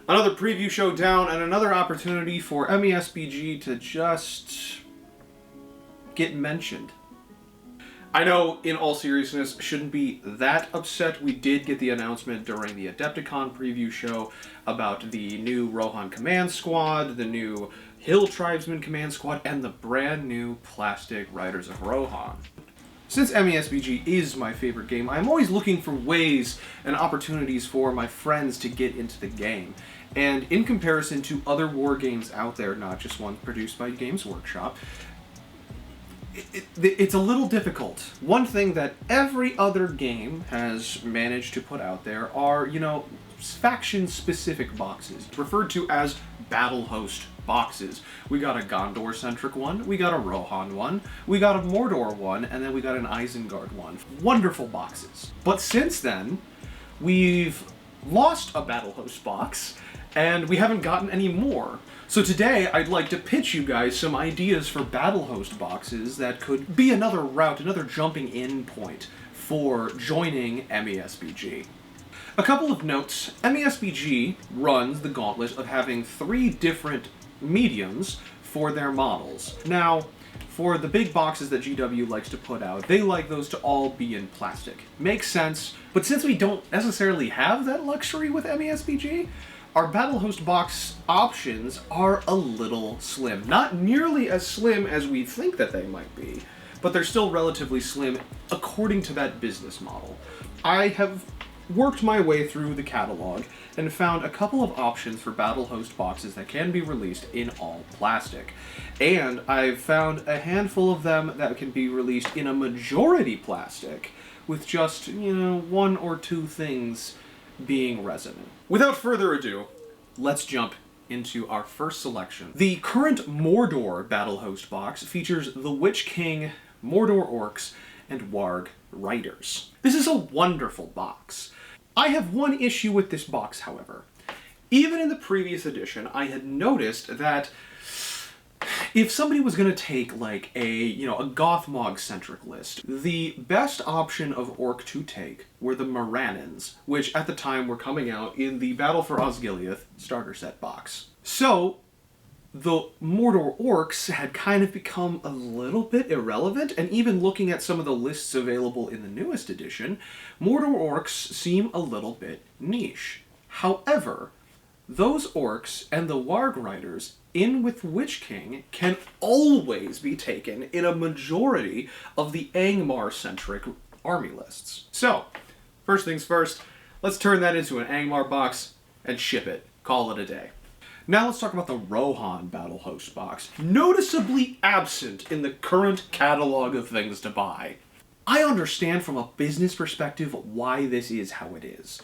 Another preview show down, and another opportunity for MESBG to just get mentioned. I know, in all seriousness, shouldn't be that upset. We did get the announcement during the Adepticon preview show about the new Rohan Command Squad, the new Hill Tribesman Command Squad, and the brand new Plastic Riders of Rohan. Since MESBG is my favorite game, I'm always looking for ways and opportunities for my friends to get into the game. And in comparison to other war games out there, not just ones produced by Games Workshop, it's a little difficult. One thing that every other game has managed to put out there are, faction-specific boxes, referred to as battle host boxes. We got a Gondor-centric one, we got a Rohan one, we got a Mordor one, and then we got an Isengard one. Wonderful boxes. But since then, we've lost a battle host box, and we haven't gotten any more. So today, I'd like to pitch you guys some ideas for battle host boxes that could be another route, another jumping in point for joining MESBG. A couple of notes. MESBG runs the gauntlet of having 3 different mediums for their models. Now, for the big boxes that GW likes to put out, they like those to all be in plastic. Makes sense, but since we don't necessarily have that luxury with MESBG, our battle host box options are a little slim. Not nearly as slim as we think that they might be, but they're still relatively slim according to that business model. I have worked my way through the catalog and found a couple of options for battle host boxes that can be released in all plastic. And I've found a handful of them that can be released in a majority plastic with just, 1 or 2 things being resin. Without further ado, let's jump into our first selection. The current Mordor battle host box features the Witch King, Mordor Orcs, and Warg Riders. This is a wonderful box. I have one issue with this box, however. Even in the previous edition, I had noticed that if somebody was going to take like a Gothmog-centric list, the best option of orc to take were the Morannons, which at the time were coming out in the Battle for Osgiliath starter set box. So the Mordor orcs had kind of become a little bit irrelevant, and even looking at some of the lists available in the newest edition, Mordor orcs seem a little bit niche. However, those orcs and the Warg Riders in with Witch King can always be taken in a majority of the Angmar-centric army lists. So, first things first, let's turn that into an Angmar box and ship it. Call it a day. Now let's talk about the Rohan battle host box, noticeably absent in the current catalog of things to buy. I understand from a business perspective why this is how it is.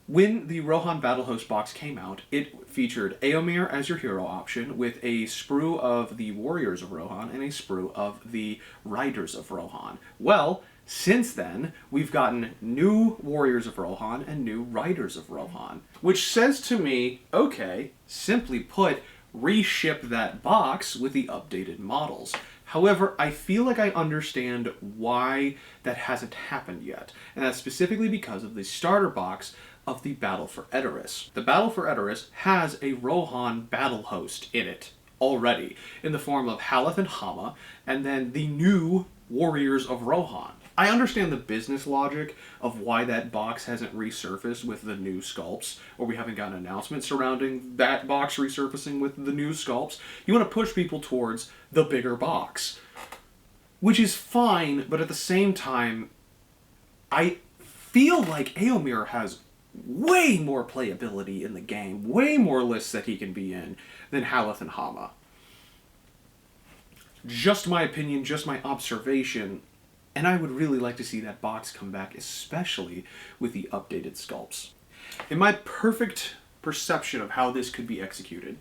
When the Rohan battle host box came out, it featured Éomer as your hero option with a sprue of the Warriors of Rohan and a sprue of the Riders of Rohan. Well, since then, we've gotten new Warriors of Rohan and new Riders of Rohan, which says to me, okay, simply put, reship that box with the updated models. However, I feel like I understand why that hasn't happened yet, and that's specifically because of the starter box of the Battle for Edoras. The Battle for Edoras has a Rohan battle host in it already, in the form of Haleth and Hama, and then the new Warriors of Rohan. I understand the business logic of why that box hasn't resurfaced with the new sculpts, or we haven't gotten an announcement surrounding that box resurfacing with the new sculpts. You want to push people towards the bigger box, which is fine, but at the same time, I feel like Éomer has way more playability in the game, way more lists that he can be in than Haleth and Hama. Just my opinion, just my observation, and I would really like to see that box come back, especially with the updated sculpts. In my perfect perception of how this could be executed,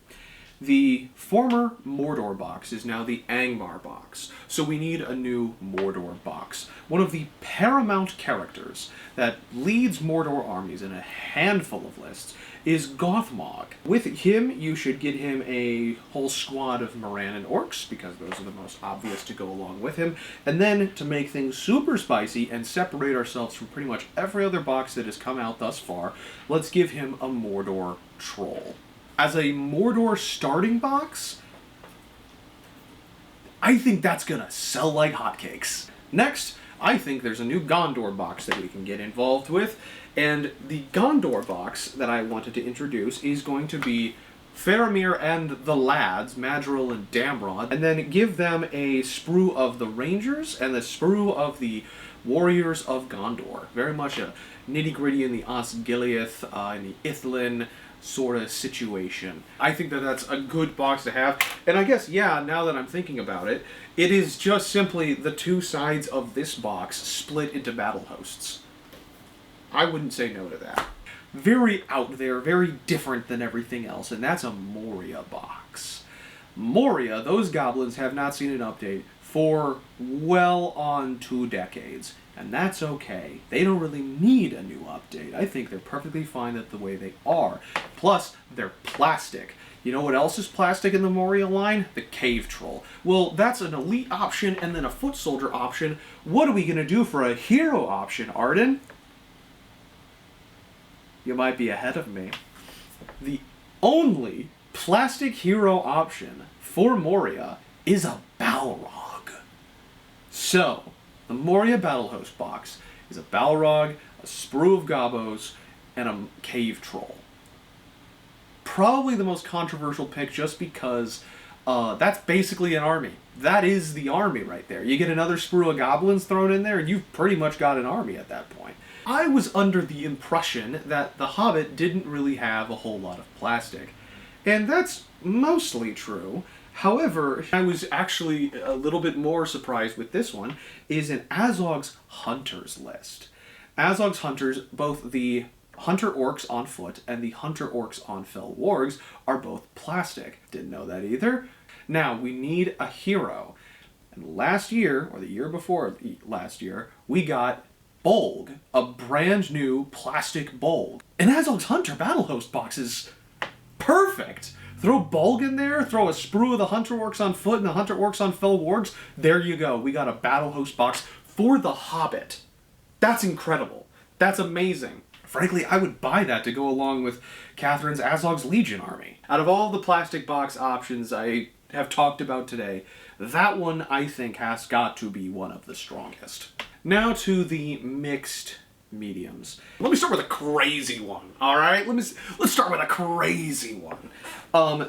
The former Mordor box is now the Angmar box, so we need a new Mordor box. One of the paramount characters that leads Mordor armies in a handful of lists is Gothmog. With him, you should get him a whole squad of Moran and Orcs, because those are the most obvious to go along with him. And then, to make things super spicy and separate ourselves from pretty much every other box that has come out thus far, let's give him a Mordor Troll. As a Mordor starting box, I think that's gonna sell like hotcakes. Next, I think there's a new Gondor box that we can get involved with, and the Gondor box that I wanted to introduce is going to be Faramir and the lads, Madril and Damrod, and then give them a sprue of the Rangers and the sprue of the Warriors of Gondor. Very much a nitty-gritty in the Osgiliath, in the Ithlin sort of situation. I think that that's a good box to have, and I guess, yeah, now that I'm thinking about it, it is just simply the two sides of this box split into battle hosts. I wouldn't say no to that. Very out there, very different than everything else, and that's a Moria box. Moria, those goblins have not seen an update for well on 2 decades. And that's okay. They don't really need a new update. I think they're perfectly fine the way they are. Plus, they're plastic. You know what else is plastic in the Moria line? The Cave Troll. Well, that's an elite option and then a foot soldier option. What are we going to do for a hero option, Arden? You might be ahead of me. The only plastic hero option for Moria is a Balrog. So, the Moria Battle Host box is a Balrog, a sprue of Gobos, and a Cave Troll. Probably the most controversial pick just because that's basically an army. That is the army right there. You get another sprue of goblins thrown in there, and you've pretty much got an army at that point. I was under the impression that The Hobbit didn't really have a whole lot of plastic, and that's mostly true. However, I was actually a little bit more surprised with this one, is in Azog's Hunters list. Azog's Hunters, both the Hunter Orcs on foot and the Hunter Orcs on fell wargs, are both plastic. Didn't know that either. Now, we need a hero. And last year, or the year before last year, we got Bolg, a brand new plastic Bolg. And Azog's Hunter Battle Host box is perfect. Throw Bolg in there, throw a sprue of the Hunter Orcs on foot and the Hunter Orcs on fell wargs. There you go. We got a Battle Host box for the Hobbit. That's incredible. That's amazing. Frankly, I would buy that to go along with Catherine's Azog's Legion army. Out of all the plastic box options I have talked about today, that one I think has got to be one of the strongest. Now to the mixed mediums. Let me start with a crazy one, alright? Let's start with a crazy one.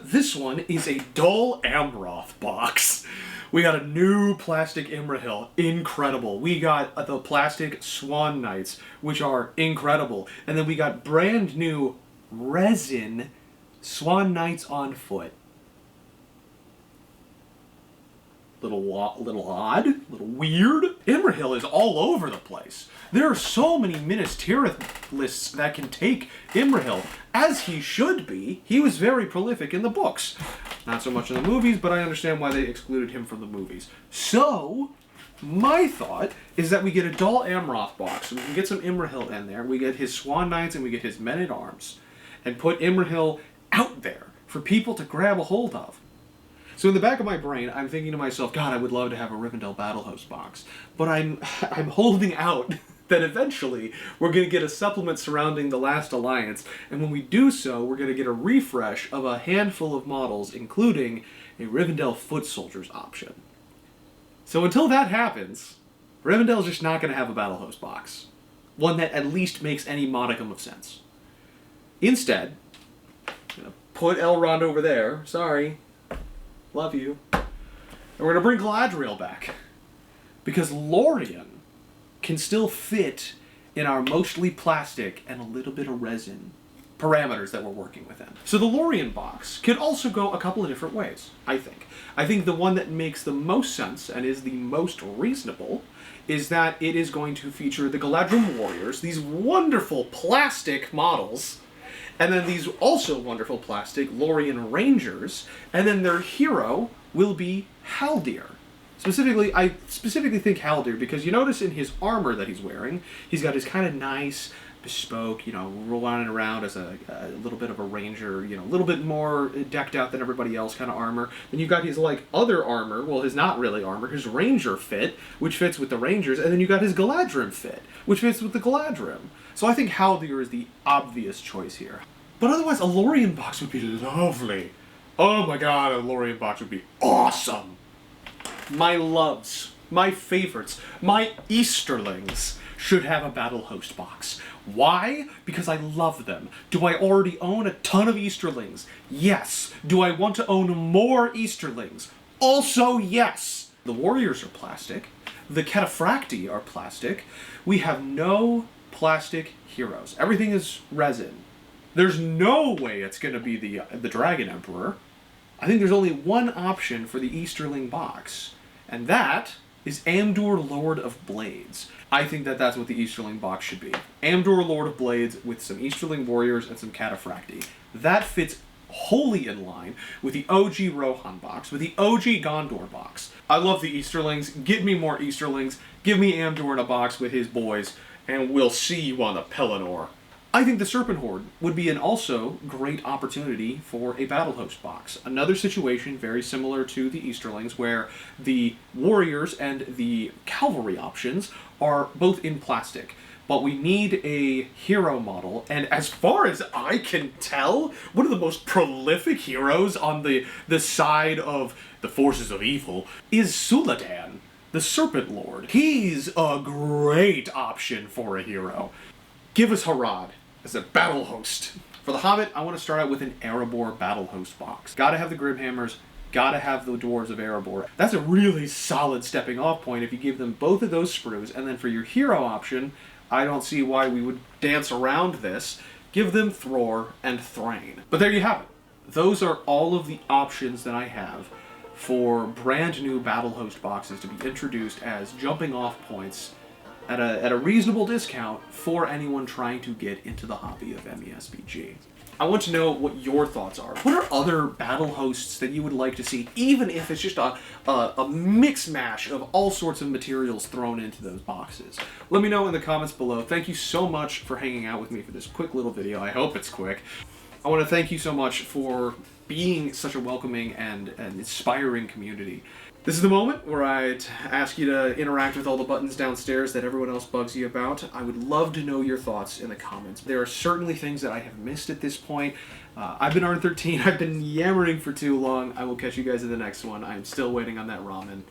This one is a Dol Amroth box. We got a new plastic Imrahil, incredible. We got the plastic Swan Knights, which are incredible. And then we got brand new resin Swan Knights on foot. Little odd, little weird. Imrahil is all over the place. There are so many Minas Tirith lists that can take Imrahil, as he should be. He was very prolific in the books. Not so much in the movies, but I understand why they excluded him from the movies. So, my thought is that we get a Dol Amroth box, so we can get some Imrahil in there, we get his Swan Knights, and we get his Men-at-Arms, and put Imrahil out there for people to grab a hold of. So in the back of my brain, I'm thinking to myself, God, I would love to have a Rivendell Battle Host box. But I'm holding out that eventually we're going to get a supplement surrounding the Last Alliance, and when we do so, we're going to get a refresh of a handful of models, including a Rivendell Foot Soldiers option. So until that happens, Rivendell's just not going to have a Battle Host box. One that at least makes any modicum of sense. Instead, I'm going to put Elrond over there. Sorry. Love you. And we're going to bring Galadriel back. Because Lorien can still fit in our mostly plastic and a little bit of resin parameters that we're working within. So the Lorien box could also go a couple of different ways, I think. I think the one that makes the most sense and is the most reasonable is that it is going to feature the Galadrim Warriors, these wonderful plastic models, And then these also wonderful plastic Lorien Rangers, and then their hero will be Haldir. I specifically think Haldir because you notice in his armor that he's wearing, he's got his kind of nice, bespoke, rolling around as a little bit of a ranger, a little bit more decked out than everybody else kind of armor. Then you've got his, other armor, well, his not really armor, his ranger fit, which fits with the rangers, and then you got his Galadrim fit, which fits with the Galadrim. So I think Haldir is the obvious choice here. But otherwise, a Lorien box would be lovely. Oh my god, a Lorien box would be awesome! My loves, my favorites, my Easterlings should have a Battle Host box. Why? Because I love them. Do I already own a ton of Easterlings? Yes. Do I want to own more Easterlings? Also yes. The warriors are plastic. The cataphracti are plastic. We have no plastic heroes. Everything is resin. There's no way it's going to be the Dragon Emperor. I think there's only one option for the Easterling box, and that is Amdur, Lord of Blades. I think that that's what the Easterling box should be. Amdur, Lord of Blades, with some Easterling warriors and some cataphracti. That fits wholly in line with the OG Rohan box, with the OG Gondor box. I love the Easterlings. Give me more Easterlings. Give me Amdur in a box with his boys, and we'll see you on the Pelennor. I think the Serpent Horde would be an also great opportunity for a Battle Host box. Another situation very similar to the Easterlings, where the warriors and the cavalry options are both in plastic. But we need a hero model, and as far as I can tell, one of the most prolific heroes on the side of the forces of evil is Suladan, the Serpent Lord. He's a great option for a hero. Give us Harad as a Battle Host. For the Hobbit, I want to start out with an Erebor Battle Host box. Gotta have the Grimhammers, gotta have the Dwarves of Erebor. That's a really solid stepping off point if you give them both of those sprues, and then for your hero option, I don't see why we would dance around this. Give them Thror and Thrain. But there you have it. Those are all of the options that I have for brand new Battle Host boxes to be introduced as jumping off points at a reasonable discount for anyone trying to get into the hobby of MESBG. I want to know what your thoughts are. What are other battle hosts that you would like to see, even if it's just a mix mash of all sorts of materials thrown into those boxes? Let me know in the comments below. Thank you so much for hanging out with me for this quick little video. I hope it's quick. I want to thank you so much for being such a welcoming and inspiring community. This is the moment where I'd ask you to interact with all the buttons downstairs that everyone else bugs you about. I would love to know your thoughts in the comments. There are certainly things that I have missed at this point. I've been Arden13. I've been yammering for too long. I will catch you guys in the next one. I'm still waiting on that ramen.